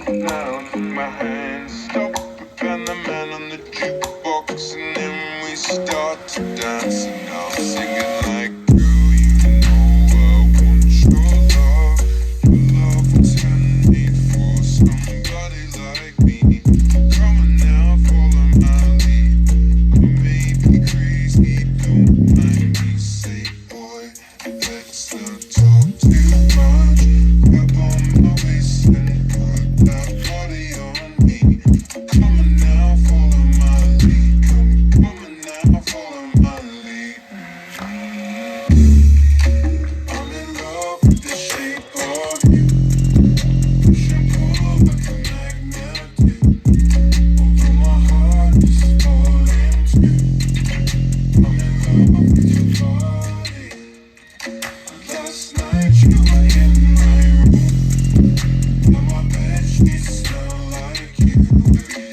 now, took my hand, stop, and the man on the jukebox, and then we start to dance, and I'm singing like, girl, you know I want your love. Your love was handmade for somebody like me. Come on now, follow my lead. I may be crazy, don't mind me. Say, boy, let's not talk too much. Grab on my waist and put that body on me. Come on now, follow my lead. Come on now, follow my lead. I'm in love with the shape of you. Push and pull like a magnet do. Although my heart is falling too. I'm in love with your body. Last night you were in my room. Now my bed sheets smell like you.